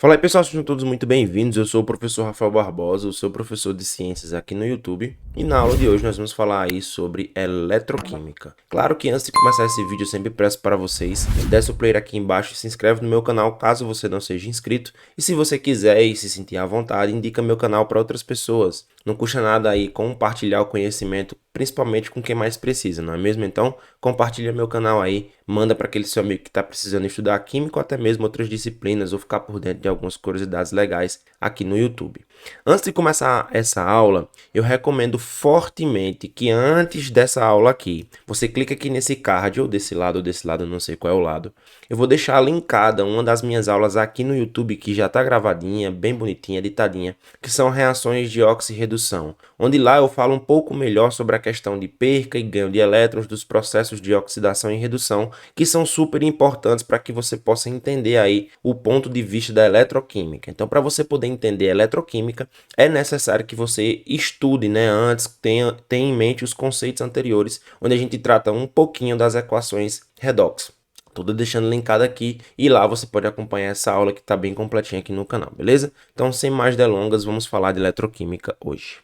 Fala aí pessoal, sejam todos muito bem-vindos. Eu sou o professor Rafael Barbosa, o seu professor de ciências aqui no YouTube. E na aula de hoje nós vamos falar aí sobre eletroquímica. Claro que antes de começar esse vídeo eu sempre peço para vocês, desce o player aqui embaixo e se inscreve no meu canal caso você não seja inscrito. E se você quiser e se sentir à vontade, indica meu canal para outras pessoas. Não custa nada aí compartilhar o conhecimento, principalmente com quem mais precisa, não é mesmo? Então, compartilha meu canal aí, manda para aquele seu amigo que está precisando estudar química ou até mesmo outras disciplinas ou ficar por dentro de algumas curiosidades legais aqui no YouTube. Antes de começar essa aula, eu recomendo fortemente que antes dessa aula aqui, você clica aqui nesse card ou desse lado, não sei qual é o lado. Eu vou deixar linkada uma das minhas aulas aqui no YouTube que já está gravadinha, bem bonitinha, editadinha, que são reações de oxirredução, onde lá eu falo um pouco melhor sobre a questão de perca e ganho de elétrons dos processos de oxidação e redução, que são super importantes para que você possa entender aí o ponto de vista da eletroquímica. Então, para você poder entender eletroquímica, é necessário que você estude, né, antes, tenha em mente os conceitos anteriores, onde a gente trata um pouquinho das equações redox. Tudo deixando linkado aqui e lá você pode acompanhar essa aula que está bem completinha aqui no canal, beleza? Então, sem mais delongas, vamos falar de eletroquímica hoje.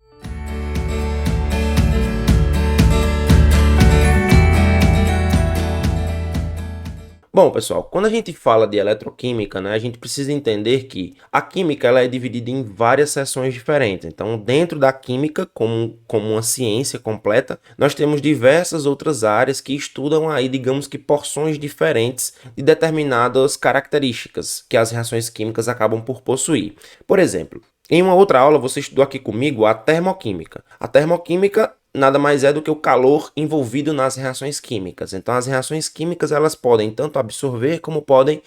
Bom, pessoal, quando a gente fala de eletroquímica, né, a gente precisa entender que a química ela é dividida em várias seções diferentes. Então, dentro da química, como uma ciência completa, nós temos diversas outras áreas que estudam aí, digamos que porções diferentes de determinadas características que as reações químicas acabam por possuir. Por exemplo, em uma outra aula você estudou aqui comigo a termoquímica. A termoquímica nada mais é do que o calor envolvido nas reações químicas. Então, as reações químicas elas podem tanto absorver como podem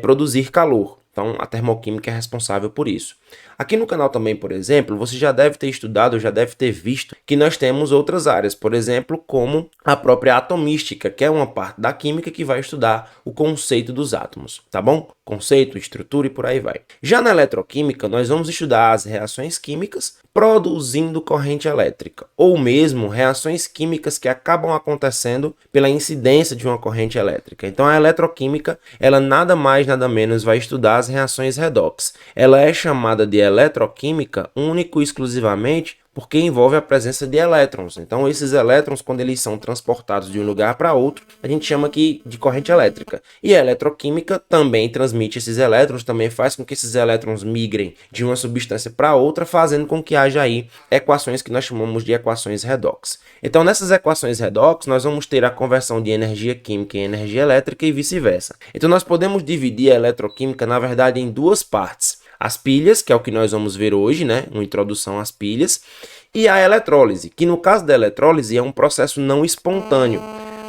produzir calor. Então, a termoquímica é responsável por isso. Aqui no canal também, por exemplo, você já deve ter estudado, já deve ter visto que nós temos outras áreas, por exemplo, como a própria atomística, que é uma parte da química que vai estudar o conceito dos átomos, tá bom? Conceito, estrutura e por aí vai. Já na eletroquímica, nós vamos estudar as reações químicas produzindo corrente elétrica, ou mesmo reações químicas que acabam acontecendo pela incidência de uma corrente elétrica. Então, a eletroquímica, ela nada mais, nada menos vai estudar as reações redox. Ela é chamada de eletroquímica único e exclusivamente porque envolve a presença de elétrons. Então, esses elétrons, quando eles são transportados de um lugar para outro, a gente chama aqui de corrente elétrica. E a eletroquímica também transmite esses elétrons, também faz com que esses elétrons migrem de uma substância para outra, fazendo com que haja aí equações que nós chamamos de equações redox. Então, nessas equações redox, nós vamos ter a conversão de energia química em energia elétrica e vice-versa. Então, nós podemos dividir a eletroquímica, na verdade, em duas partes. As pilhas, que é o que nós vamos ver hoje, né? Uma introdução às pilhas. E a eletrólise, que no caso da eletrólise é um processo não espontâneo.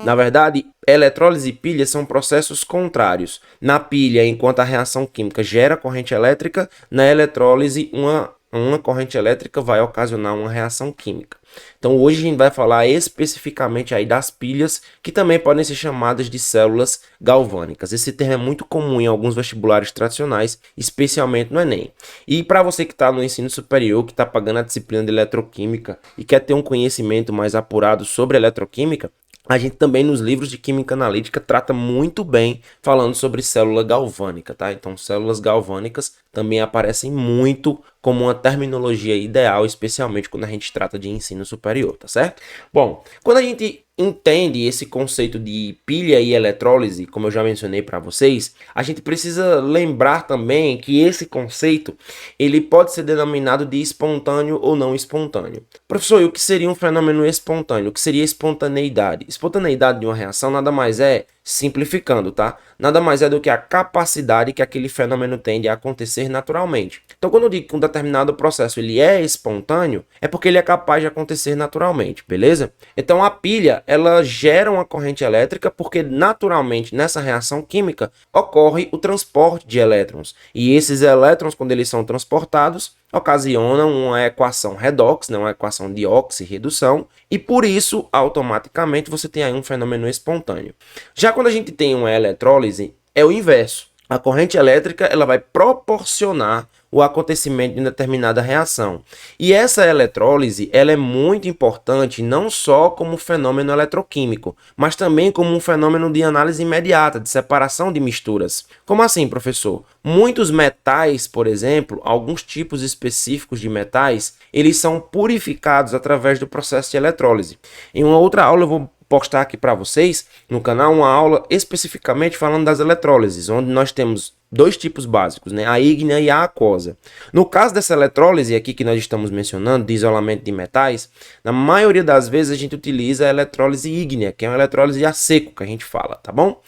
Na verdade, eletrólise e pilha são processos contrários. Na pilha, enquanto a reação química gera corrente elétrica, na eletrólise uma corrente elétrica vai ocasionar uma reação química. Então hoje a gente vai falar especificamente aí das pilhas, que também podem ser chamadas de células galvânicas. Esse termo é muito comum em alguns vestibulares tradicionais, especialmente no Enem. E para você que está no ensino superior, que está pagando a disciplina de eletroquímica e quer ter um conhecimento mais apurado sobre eletroquímica, a gente também nos livros de química analítica trata muito bem falando sobre célula galvânica, tá? Então células galvânicas também aparecem muito como uma terminologia ideal, especialmente quando a gente trata de ensino superior, tá certo? Bom, quando a gente entende esse conceito de pilha e eletrólise, como eu já mencionei para vocês, a gente precisa lembrar também que esse conceito ele pode ser denominado de espontâneo ou não espontâneo. Professor, e o que seria um fenômeno espontâneo? O que seria espontaneidade? Espontaneidade de uma reação nada mais é, simplificando, tá? Nada mais é do que a capacidade que aquele fenômeno tem de acontecer naturalmente. Então, quando eu digo que um determinado processo ele é espontâneo, é porque ele é capaz de acontecer naturalmente, beleza? Então, a pilha, ela gera uma corrente elétrica porque naturalmente nessa reação química ocorre o transporte de elétrons. E esses elétrons, quando eles são transportados, ocasionam uma equação redox, né, uma equação de oxirredução, e por isso, automaticamente, você tem aí um fenômeno espontâneo. Já quando a gente tem uma eletrólise, é o inverso. A corrente elétrica ela vai proporcionar o acontecimento de uma determinada reação. E essa eletrólise ela é muito importante não só como fenômeno eletroquímico, mas também como um fenômeno de análise imediata, de separação de misturas. Como assim, professor? Muitos metais, por exemplo, alguns tipos específicos de metais, eles são purificados através do processo de eletrólise. Em uma outra aula eu vou postar aqui para vocês no canal uma aula especificamente falando das eletrólises, onde nós temos dois tipos básicos, né? A ígnea e a aquosa. No caso dessa eletrólise aqui que nós estamos mencionando, de isolamento de metais, na maioria das vezes a gente utiliza a eletrólise ígnea, que é uma eletrólise a seco que a gente fala, tá bom?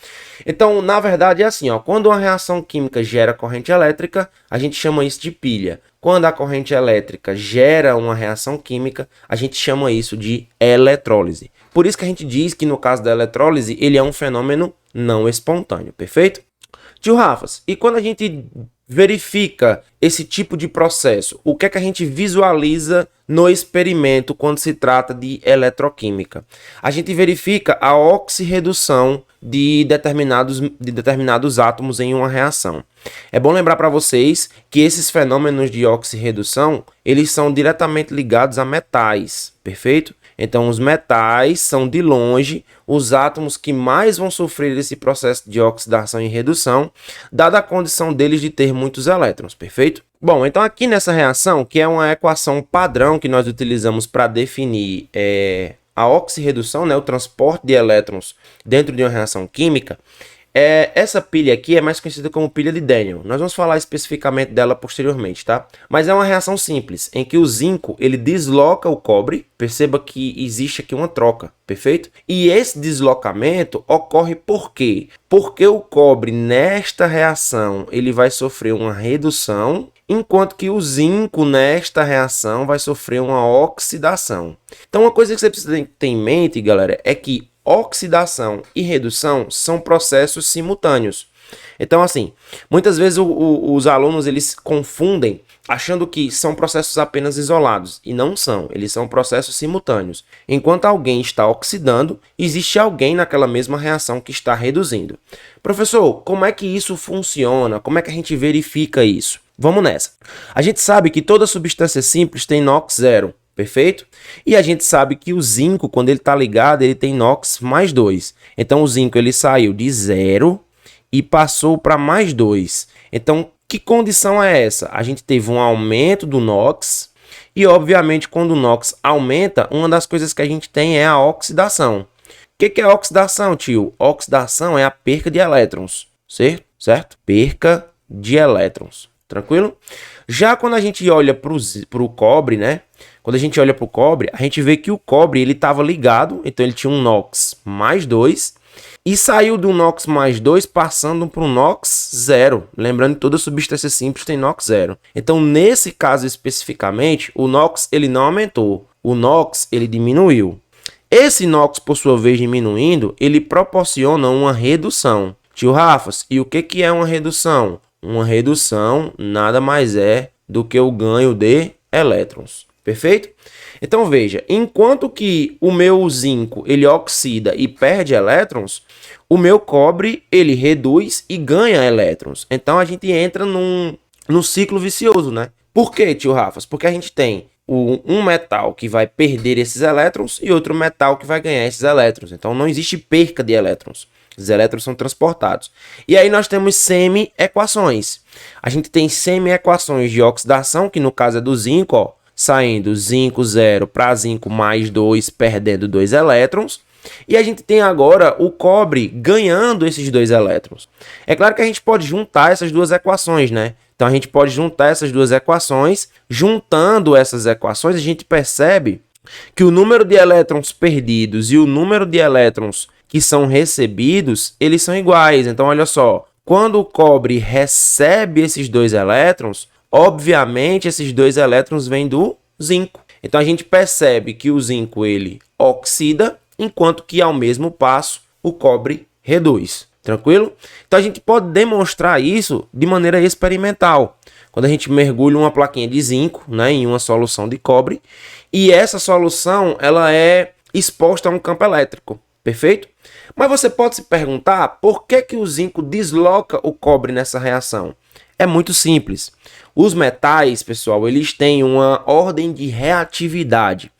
Então, na verdade é assim, ó, quando uma reação química gera corrente elétrica, a gente chama isso de pilha. Quando a corrente elétrica gera uma reação química, a gente chama isso de eletrólise. Por isso que a gente diz que no caso da eletrólise, ele é um fenômeno não espontâneo, perfeito? Tio Rafas, e quando a gente verifica esse tipo de processo, o que é que a gente visualiza no experimento quando se trata de eletroquímica? A gente verifica a oxirredução de determinados átomos em uma reação. É bom lembrar para vocês que esses fenômenos de oxirredução, eles são diretamente ligados a metais, perfeito? Então, os metais são, de longe, os átomos que mais vão sofrer esse processo de oxidação e redução, dada a condição deles de ter muitos elétrons, perfeito? Bom, então aqui nessa reação, que é uma equação padrão que nós utilizamos para definir a oxirredução, né, o transporte de elétrons dentro de uma reação química, essa pilha aqui é mais conhecida como pilha de Daniell. Nós vamos falar especificamente dela posteriormente, tá? Mas é uma reação simples, em que o zinco ele desloca o cobre. Perceba que existe aqui uma troca, perfeito? E esse deslocamento ocorre por quê? Porque o cobre nesta reação ele vai sofrer uma redução, enquanto que o zinco nesta reação vai sofrer uma oxidação. Então uma coisa que você precisa ter em mente, galera, é que oxidação e redução são processos simultâneos. Então, assim, muitas vezes os alunos eles confundem achando que são processos apenas isolados, e não são, eles são processos simultâneos. Enquanto alguém está oxidando, existe alguém naquela mesma reação que está reduzindo. Professor, como é que isso funciona? Como é que a gente verifica isso? Vamos nessa. A gente sabe que toda substância simples tem NOx zero. Perfeito? E a gente sabe que o zinco, quando ele está ligado, ele tem NOx mais 2. Então, o zinco ele saiu de 0 e passou para mais 2. Então, que condição é essa? A gente teve um aumento do NOx e, obviamente, quando o NOx aumenta, uma das coisas que a gente tem é a oxidação. O que é a oxidação, tio? Oxidação é a perca de elétrons, certo? Perca de elétrons. Tranquilo? Já quando a gente olha para o cobre, né? Quando a gente olha para o cobre, a gente vê que o cobre ele estava ligado, então ele tinha um NOx mais 2 e saiu do NOx mais 2 passando para o NOx zero. Lembrando que toda substância simples tem NOx zero. Então, nesse caso especificamente, o NOx ele não aumentou, o NOx ele diminuiu. Esse NOx, por sua vez, diminuindo, ele proporciona uma redução. Tio Rafas, e o que é uma redução? Uma redução nada mais é do que o ganho de elétrons. Perfeito? Então veja, enquanto que o meu zinco ele oxida e perde elétrons, o meu cobre ele reduz e ganha elétrons. Então a gente entra num ciclo vicioso, né? Por quê, tio Rafas? Porque a gente tem um metal que vai perder esses elétrons e outro metal que vai ganhar esses elétrons. Então não existe perca de elétrons. Os elétrons são transportados. E aí nós temos semi-equações. A gente tem semi-equações de oxidação, que no caso é do zinco, ó, saindo zinco 0 para zinco mais 2, perdendo 2 elétrons. E a gente tem agora o cobre ganhando esses 2 elétrons. É claro que a gente pode juntar essas duas equações, né? Então a gente pode juntar essas duas equações. Juntando essas equações, a gente percebe que o número de elétrons perdidos e o número de elétrons que são recebidos, eles são iguais. Então, olha só, quando o cobre recebe esses 2 elétrons, obviamente esses 2 elétrons vêm do zinco. Então, a gente percebe que o zinco ele oxida, enquanto que ao mesmo passo o cobre reduz. Tranquilo? Então, a gente pode demonstrar isso de maneira experimental. Quando a gente mergulha uma plaquinha de zinco, né, em uma solução de cobre, e essa solução ela é exposta a um campo elétrico. Perfeito? Mas você pode se perguntar por que que o zinco desloca o cobre nessa reação. É muito simples. Os metais, pessoal, eles têm uma ordem de reatividade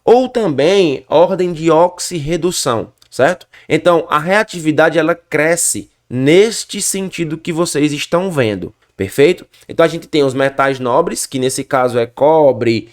ou também ordem de oxirredução, certo? Então, a reatividade ela cresce neste sentido que vocês estão vendo. Perfeito? Então a gente tem os metais nobres, que nesse caso é cobre,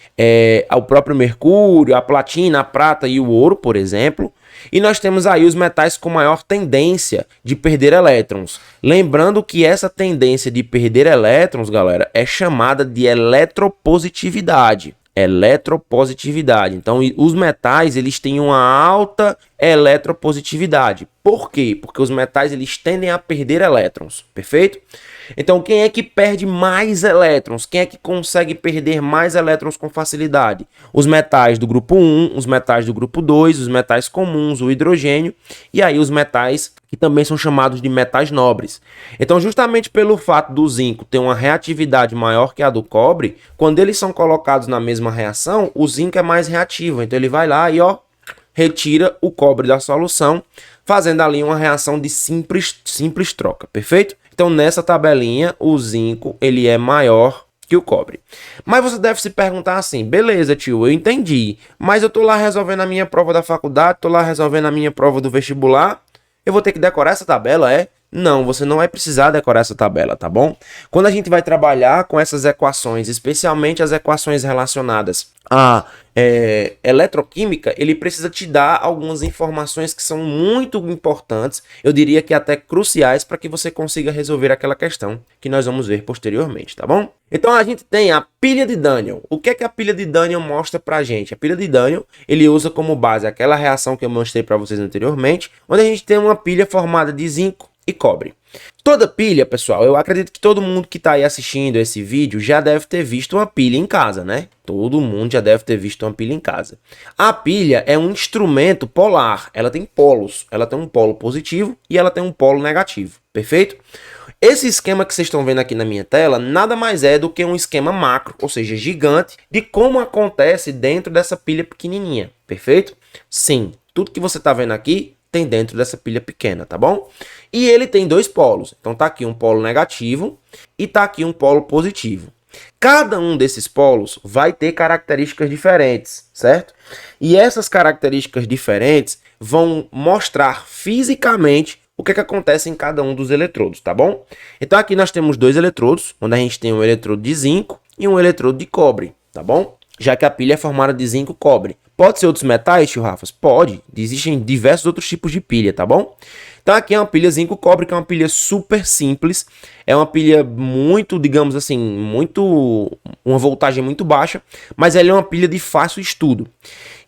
o próprio mercúrio, a platina, a prata e o ouro, por exemplo. E nós temos aí os metais com maior tendência de perder elétrons. Lembrando que essa tendência de perder elétrons, galera, é chamada de eletropositividade. Eletropositividade. Então, os metais eles têm uma alta eletropositividade. Por quê? Porque os metais eles tendem a perder elétrons. Perfeito? Então, quem é que perde mais elétrons? Quem é que consegue perder mais elétrons com facilidade? Os metais do grupo 1, os metais do grupo 2, os metais comuns, o hidrogênio e aí os metais que também são chamados de metais nobres. Então, justamente pelo fato do zinco ter uma reatividade maior que a do cobre, quando eles são colocados na mesma reação, o zinco é mais reativo. Então, ele vai lá e retira o cobre da solução, fazendo ali uma reação de simples troca, perfeito? Então, nessa tabelinha, o zinco ele é maior que o cobre. Mas você deve se perguntar assim, beleza, tio, eu entendi, mas eu tô lá resolvendo a minha prova da faculdade, tô lá resolvendo a minha prova do vestibular, eu vou ter que decorar essa tabela, é? Não, você não vai precisar decorar essa tabela, tá bom? Quando a gente vai trabalhar com essas equações, especialmente as equações relacionadas à eletroquímica, ele precisa te dar algumas informações que são muito importantes, eu diria que até cruciais para que você consiga resolver aquela questão que nós vamos ver posteriormente, tá bom? Então a gente tem a pilha de Daniel. O que é que a pilha de Daniel mostra pra gente? A pilha de Daniel, ele usa como base aquela reação que eu mostrei para vocês anteriormente, onde a gente tem uma pilha formada de zinco e cobre. Toda pilha, pessoal, eu acredito que todo mundo que está aí assistindo esse vídeo já deve ter visto uma pilha em casa, né? Todo mundo já deve ter visto uma pilha em casa. A pilha é um instrumento polar, ela tem polos, ela tem um polo positivo e ela tem um polo negativo, perfeito? Esse esquema que vocês estão vendo aqui na minha tela nada mais é do que um esquema macro, ou seja, gigante, de como acontece dentro dessa pilha pequenininha, perfeito? Sim, tudo que você está vendo aqui tem dentro dessa pilha pequena, tá bom? E ele tem dois polos. Então tá aqui um polo negativo e tá aqui um polo positivo. Cada um desses polos vai ter características diferentes, certo? E essas características diferentes vão mostrar fisicamente o que acontece em cada um dos eletrodos, tá bom? Então aqui nós temos dois eletrodos, onde a gente tem um eletrodo de zinco e um eletrodo de cobre, tá bom? Já que a pilha é formada de zinco e cobre. Pode ser outros metais, tio Rafas? Pode. Existem diversos outros tipos de pilha, tá bom? Então aqui é uma pilha zinco-cobre, que é uma pilha super simples. É uma pilha muito, digamos assim, uma voltagem muito baixa, mas ela é uma pilha de fácil estudo.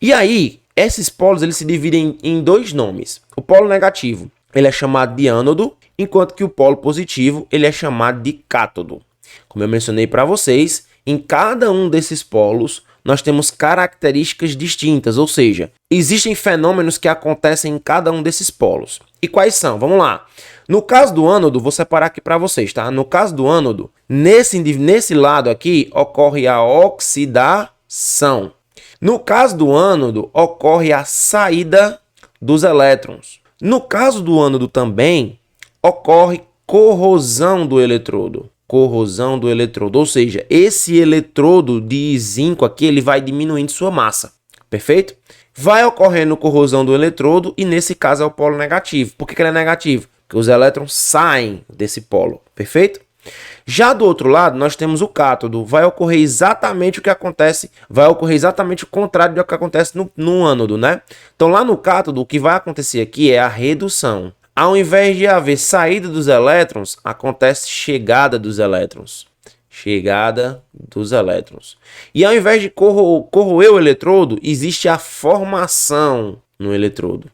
E aí, esses polos eles se dividem em dois nomes. O polo negativo, ele é chamado de ânodo, enquanto que o polo positivo, ele é chamado de cátodo. Como eu mencionei para vocês, em cada um desses polos, nós temos características distintas, ou seja, existem fenômenos que acontecem em cada um desses polos. E quais são? Vamos lá. No caso do ânodo, vou separar aqui para vocês, tá? No caso do ânodo, nesse lado aqui, ocorre a oxidação. No caso do ânodo, ocorre a saída dos elétrons. No caso do ânodo também, ocorre corrosão do eletrodo. Corrosão do eletrodo, ou seja, esse eletrodo de zinco aqui, ele vai diminuindo sua massa, perfeito? Vai ocorrendo corrosão do eletrodo e nesse caso é o polo negativo. Por que ele é negativo? Porque os elétrons saem desse polo, perfeito? Já do outro lado, nós temos o cátodo. Vai ocorrer exatamente o que acontece, vai ocorrer exatamente o contrário do que acontece no ânodo, né? Então lá no cátodo, o que vai acontecer aqui é a redução. Ao invés de haver saída dos elétrons, acontece chegada dos elétrons. Chegada dos elétrons. E ao invés de corroer o eletrodo, existe a formação no eletrodo.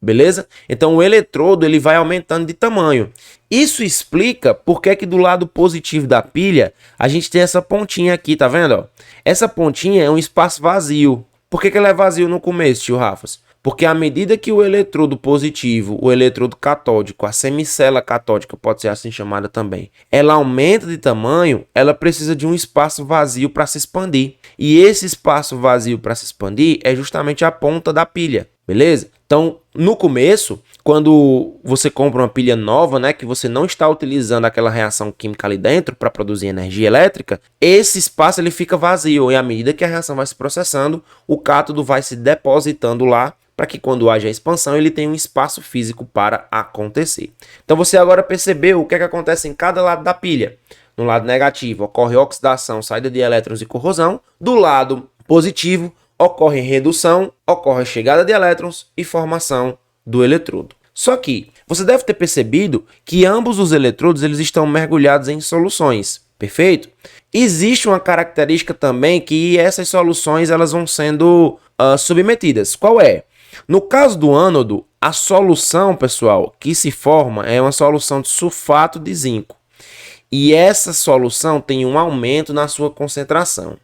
Beleza? Então o eletrodo ele vai aumentando de tamanho. Isso explica por que do lado positivo da pilha a gente tem essa pontinha aqui, tá vendo? Ó? Essa pontinha é um espaço vazio. Por que ela é vazio no começo, tio Rafas? Porque à medida que o eletrodo positivo, o eletrodo catódico, a semicela catódica, pode ser assim chamada também, ela aumenta de tamanho, ela precisa de um espaço vazio para se expandir. E esse espaço vazio para se expandir é justamente a ponta da pilha. beleza? Então, no começo, quando você compra uma pilha nova, né, que você não está utilizando aquela reação química ali dentro para produzir energia elétrica, esse espaço ele fica vazio e à medida que a reação vai se processando, o cátodo vai se depositando lá para que quando haja a expansão ele tenha um espaço físico para acontecer. Então você agora percebeu o que é que acontece em cada lado da pilha. No lado negativo ocorre oxidação, saída de elétrons e corrosão. Do lado positivo ocorre redução, ocorre chegada de elétrons e formação do eletrodo. Só que você deve ter percebido que ambos os eletrodos eles estão mergulhados em soluções, perfeito? Existe uma característica também que essas soluções elas vão sendo submetidas. Qual é? No caso do ânodo, a solução, pessoal, que se forma é uma solução de sulfato de zinco. E essa solução tem um aumento na sua concentração.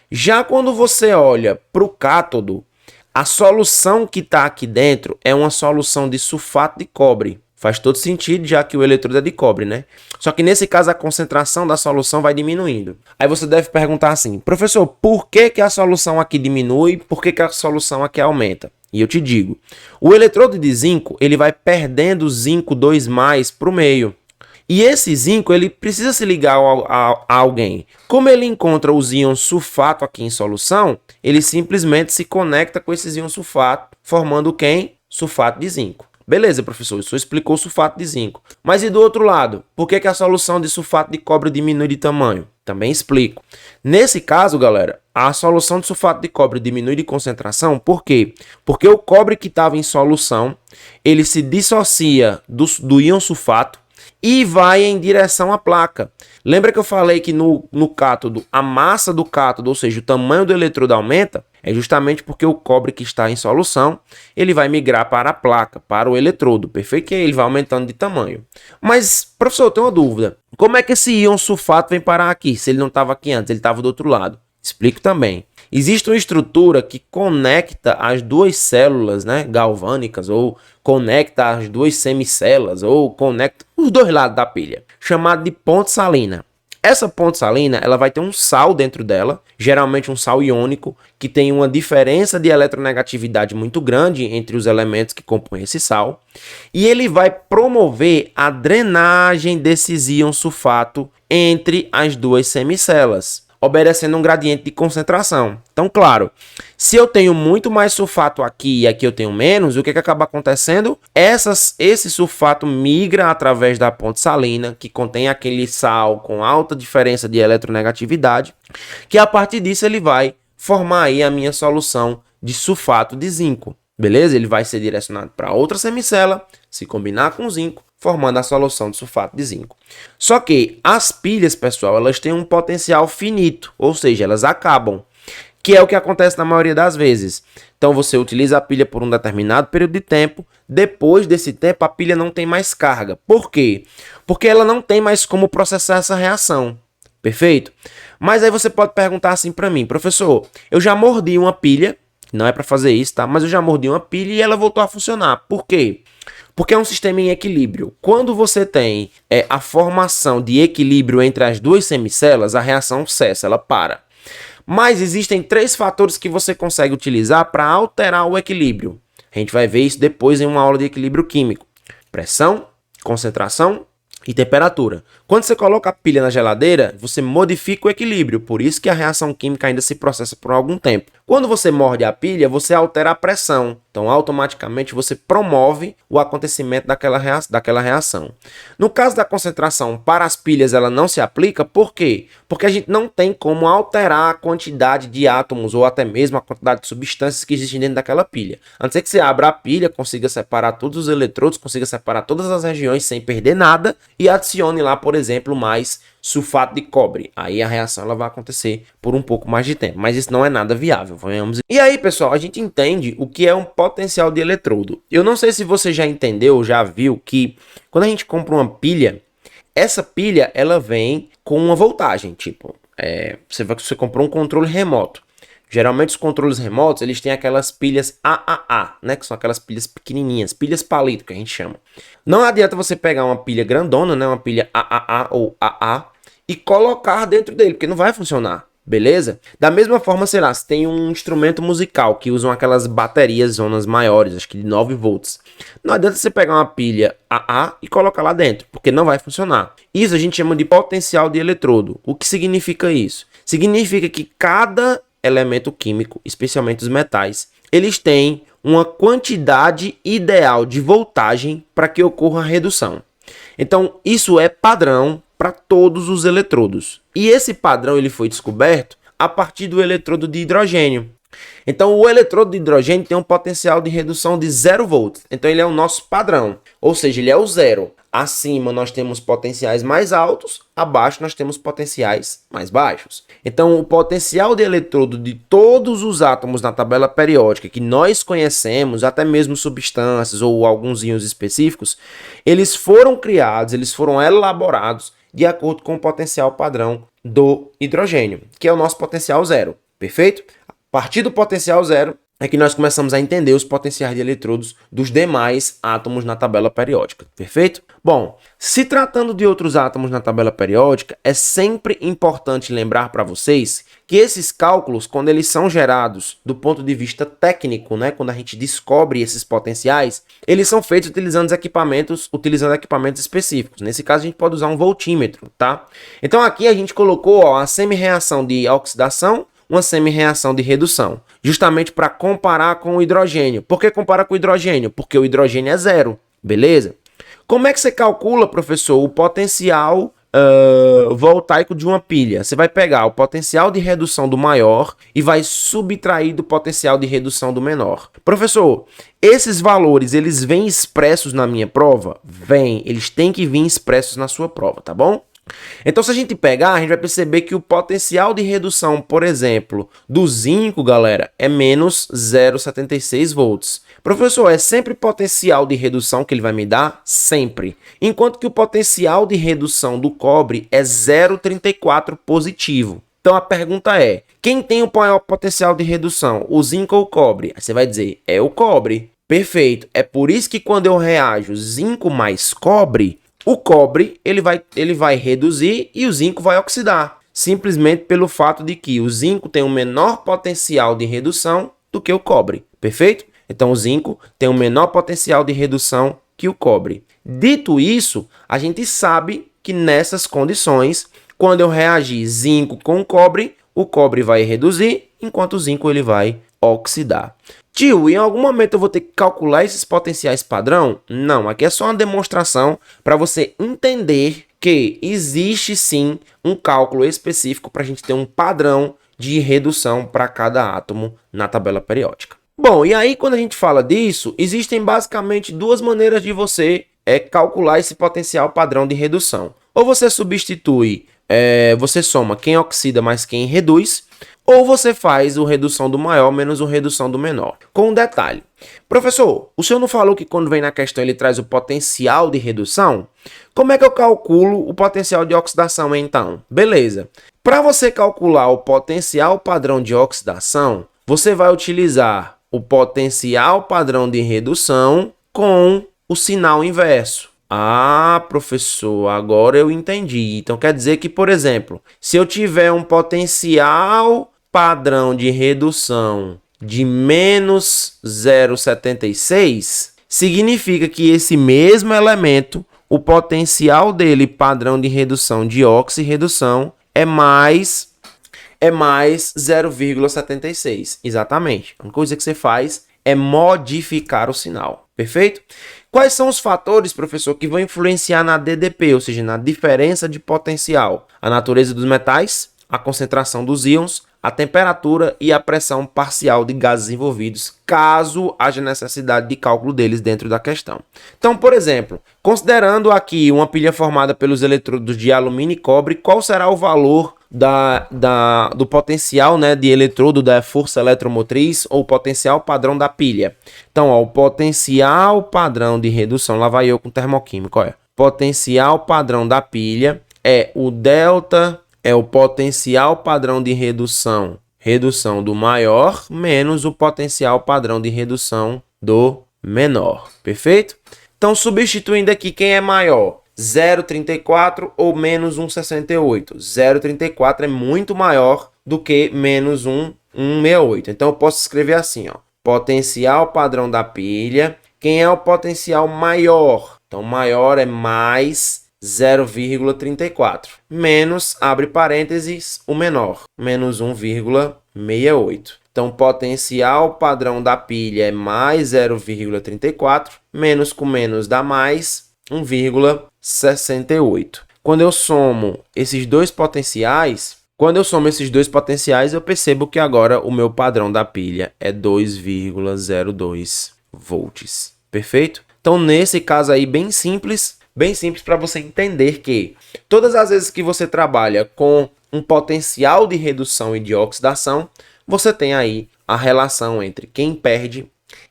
Já quando você olha para o cátodo, a solução que está aqui dentro é uma solução de sulfato de cobre. Faz todo sentido, já que o eletrodo é de cobre, né? Só que nesse caso a concentração da solução vai diminuindo. Aí você deve perguntar assim, professor, por que a solução aqui diminui, por que a solução aqui aumenta? E eu te digo, o eletrodo de zinco ele vai perdendo zinco 2+ para o meio. E esse zinco ele precisa se ligar a alguém. Como ele encontra os íons sulfato aqui em solução, ele simplesmente se conecta com esses íons sulfato, formando quem? Sulfato de zinco. Beleza, professor, isso explicou o sulfato de zinco. Mas e do outro lado? Por que a solução de sulfato de cobre diminui de tamanho? Também explico. Nesse caso, galera, a solução de sulfato de cobre diminui de concentração. Por quê? Porque o cobre que estava em solução, ele se dissocia do íon sulfato e vai em direção à placa. Lembra que eu falei que no cátodo, a massa do cátodo, ou seja, o tamanho do eletrodo aumenta? É justamente porque o cobre que está em solução, ele vai migrar para a placa, para o eletrodo, perfeito? Que ele vai aumentando de tamanho. Mas, professor, eu tenho uma dúvida. Como é que esse íon sulfato vem parar aqui, se ele não estava aqui antes, ele estava do outro lado? Explico também. Existe uma estrutura que conecta as duas células, né, galvânicas, ou conecta as duas semicelas, ou conecta os dois lados da pilha, chamada de ponte salina. Essa ponte salina ela vai ter um sal dentro dela, geralmente um sal iônico, que tem uma diferença de eletronegatividade muito grande entre os elementos que compõem esse sal, e ele vai promover a drenagem desses íons sulfato entre as duas semicelas, obedecendo um gradiente de concentração. Então, claro, se eu tenho muito mais sulfato aqui e aqui eu tenho menos, o que acaba acontecendo? Esse sulfato migra através da ponte salina, que contém aquele sal com alta diferença de eletronegatividade, que a partir disso ele vai formar aí a minha solução de sulfato de zinco. Beleza? Ele vai ser direcionado para outra semicela, se combinar com zinco, formando a solução de sulfato de zinco. Só que as pilhas, pessoal, elas têm um potencial finito, ou seja, elas acabam, que é o que acontece na maioria das vezes. Então você utiliza a pilha por um determinado período de tempo, depois desse tempo a pilha não tem mais carga. Por quê? Porque ela não tem mais como processar essa reação. Perfeito? Mas aí você pode perguntar assim para mim, professor, eu já mordi uma pilha, não é para fazer isso, tá? Mas eu já mordi uma pilha e ela voltou a funcionar. Por quê? Porque é um sistema em equilíbrio. Quando você tem a formação de equilíbrio entre as duas semicelas, a reação cessa, ela para. Mas existem 3 fatores que você consegue utilizar para alterar o equilíbrio. A gente vai ver isso depois em uma aula de equilíbrio químico. Pressão, concentração e temperatura. Quando você coloca a pilha na geladeira, você modifica o equilíbrio, por isso que a reação química ainda se processa por algum tempo. Quando você morde a pilha, você altera a pressão, então automaticamente você promove o acontecimento daquela reação. No caso da concentração, para as pilhas ela não se aplica, por quê? Porque a gente não tem como alterar a quantidade de átomos ou até mesmo a quantidade de substâncias que existem dentro daquela pilha. A não ser que você abra a pilha, consiga separar todos os eletrodos, consiga separar todas as regiões sem perder nada e adicione lá, por exemplo, mais sulfato de cobre. Aí a reação ela vai acontecer por um pouco mais de tempo, mas isso não é nada viável, vamos. E aí, pessoal, a gente entende o que é um potencial de eletrodo. Eu não sei se você já entendeu, já viu que quando a gente compra uma pilha, essa pilha ela vem com uma voltagem, tipo, você comprou um controle remoto. Geralmente os controles remotos, eles têm aquelas pilhas AAA, né, que são aquelas pilhas pequenininhas, pilhas palito que a gente chama. Não adianta você pegar uma pilha grandona, né, uma pilha AAA ou AA e colocar dentro dele, porque não vai funcionar. Beleza? Da mesma forma, sei lá, se tem um instrumento musical que usam aquelas baterias zonas maiores, acho que de 9 volts. Não adianta você pegar uma pilha AA e colocar lá dentro, porque não vai funcionar. Isso a gente chama de potencial de eletrodo. O que significa isso? Significa que cada elemento químico, especialmente os metais, eles têm uma quantidade ideal de voltagem para que ocorra a redução. Então, isso é padrão para todos os eletrodos. E esse padrão ele foi descoberto a partir do eletrodo de hidrogênio. Então, o eletrodo de hidrogênio tem um potencial de redução de 0 volts. Então, ele é o nosso padrão, ou seja, ele é o zero. Acima nós temos potenciais mais altos, abaixo nós temos potenciais mais baixos. Então, o potencial de eletrodo de todos os átomos na tabela periódica que nós conhecemos, até mesmo substâncias ou alguns íons específicos, eles foram criados, eles foram elaborados de acordo com o potencial padrão do hidrogênio, que é o nosso potencial zero, perfeito? A partir do potencial zero é que nós começamos a entender os potenciais de eletrodos dos demais átomos na tabela periódica, perfeito? Bom, se tratando de outros átomos na tabela periódica, é sempre importante lembrar para vocês que esses cálculos, quando eles são gerados do ponto de vista técnico, né, quando a gente descobre esses potenciais, eles são feitos utilizando equipamentos específicos. Nesse caso, a gente pode usar um voltímetro, tá? Então, aqui a gente colocou a semi-reação de oxidação, uma semi-reação de redução, justamente para comparar com o hidrogênio. Por que comparar com o hidrogênio? Porque o hidrogênio é zero, beleza? Como é que você calcula, professor, o potencial voltaico de uma pilha? Você vai pegar o potencial de redução do maior e vai subtrair do potencial de redução do menor. Professor, esses valores, eles vêm expressos na minha prova? Vêm, eles têm que vir expressos na sua prova, tá bom? Então, se a gente pegar, a gente vai perceber que o potencial de redução, por exemplo, do zinco, galera, é menos 0,76 volts. Professor, é sempre potencial de redução que ele vai me dar? Sempre. Enquanto que o potencial de redução do cobre é 0,34 positivo. Então, a pergunta é, quem tem o maior potencial de redução, o zinco ou o cobre? Aí você vai dizer, é o cobre. Perfeito. É por isso que quando eu reajo zinco mais cobre, o cobre ele vai reduzir e o zinco vai oxidar, simplesmente pelo fato de que o zinco tem um menor potencial de redução do que o cobre, perfeito? Então o zinco tem um menor potencial de redução que o cobre. Dito isso, a gente sabe que nessas condições, quando eu reagir zinco com cobre, o cobre vai reduzir, enquanto o zinco ele vai oxidar. Tio, em algum momento eu vou ter que calcular esses potenciais padrão? Não, aqui é só uma demonstração para você entender que existe sim um cálculo específico para a gente ter um padrão de redução para cada átomo na tabela periódica. Bom, e aí quando a gente fala disso, existem basicamente duas maneiras de você calcular esse potencial padrão de redução. Ou você substitui, você soma quem oxida mais quem reduz, ou você faz o redução do maior menos o redução do menor. Com um detalhe. Professor, o senhor não falou que quando vem na questão ele traz o potencial de redução? Como é que eu calculo o potencial de oxidação então? Beleza. Para você calcular o potencial padrão de oxidação, você vai utilizar o potencial padrão de redução com o sinal inverso. Ah, professor, agora eu entendi. Então quer dizer que, por exemplo, se eu tiver um potencial padrão de redução de menos 0,76, significa que esse mesmo elemento, o potencial dele padrão de redução de oxirredução é mais 0,76. Exatamente. A coisa que você faz é modificar o sinal. Perfeito? Quais são os fatores, professor, que vão influenciar na DDP, ou seja, na diferença de potencial? A natureza dos metais, a concentração dos íons, a temperatura e a pressão parcial de gases envolvidos, caso haja necessidade de cálculo deles dentro da questão. Então, por exemplo, considerando aqui uma pilha formada pelos eletrodos de alumínio e cobre, qual será o valor do potencial, né, de eletrodo da força eletromotriz ou potencial padrão da pilha? Então, ó, o potencial padrão de redução, lá vai eu com termoquímico, olha. Potencial padrão da pilha é o delta, é o potencial padrão de redução do maior, menos o potencial padrão de redução do menor. Perfeito? Então, substituindo aqui, quem é maior? 0,34 ou menos 1,68. 0,34 é muito maior do que menos 168. Então eu posso escrever assim, ó, potencial padrão da pilha. Quem é o potencial maior? Então maior é mais 0,34. Menos, abre parênteses, o menor, menos 1,68. Então, potencial padrão da pilha é mais 0,34, menos com menos dá mais 1,68. Quando eu somo esses dois potenciais, eu percebo que agora o meu padrão da pilha é 2,02 volts. Perfeito? Então, nesse caso aí, bem simples para você entender que todas as vezes que você trabalha com um potencial de redução e de oxidação, você tem aí a relação entre quem perde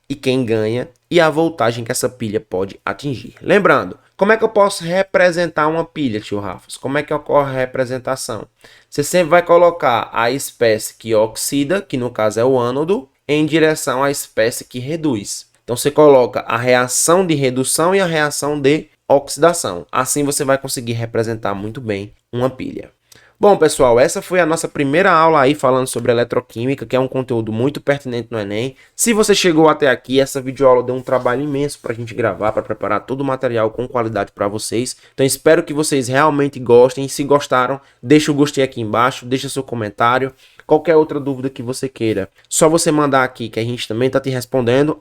e quem ganha e a voltagem que essa pilha pode atingir. Lembrando, como é que eu posso representar uma pilha, tio Rafas? Como é que ocorre a representação? Você sempre vai colocar a espécie que oxida, que no caso é o ânodo, em direção à espécie que reduz. Então você coloca a reação de redução e a reação de oxidação. Assim você vai conseguir representar muito bem uma pilha. Bom, pessoal, essa foi a nossa primeira aula aí falando sobre eletroquímica, que é um conteúdo muito pertinente no Enem. Se você chegou até aqui, essa videoaula deu um trabalho imenso para a gente gravar, para preparar todo o material com qualidade para vocês. Então, espero que vocês realmente gostem. E se gostaram, deixa o gostei aqui embaixo, deixa seu comentário. Qualquer outra dúvida que você queira, só você mandar aqui que a gente também tá te respondendo.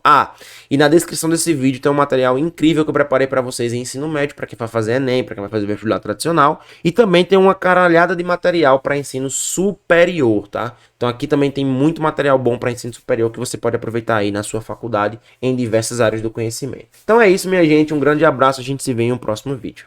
E na descrição desse vídeo tem um material incrível que eu preparei para vocês em ensino médio, para quem vai fazer Enem, para quem vai fazer vestibular tradicional. E também tem uma caralhada de material para ensino superior, tá? Então aqui também tem muito material bom para ensino superior que você pode aproveitar aí na sua faculdade em diversas áreas do conhecimento. Então é isso, minha gente. Um grande abraço. A gente se vê em um próximo vídeo.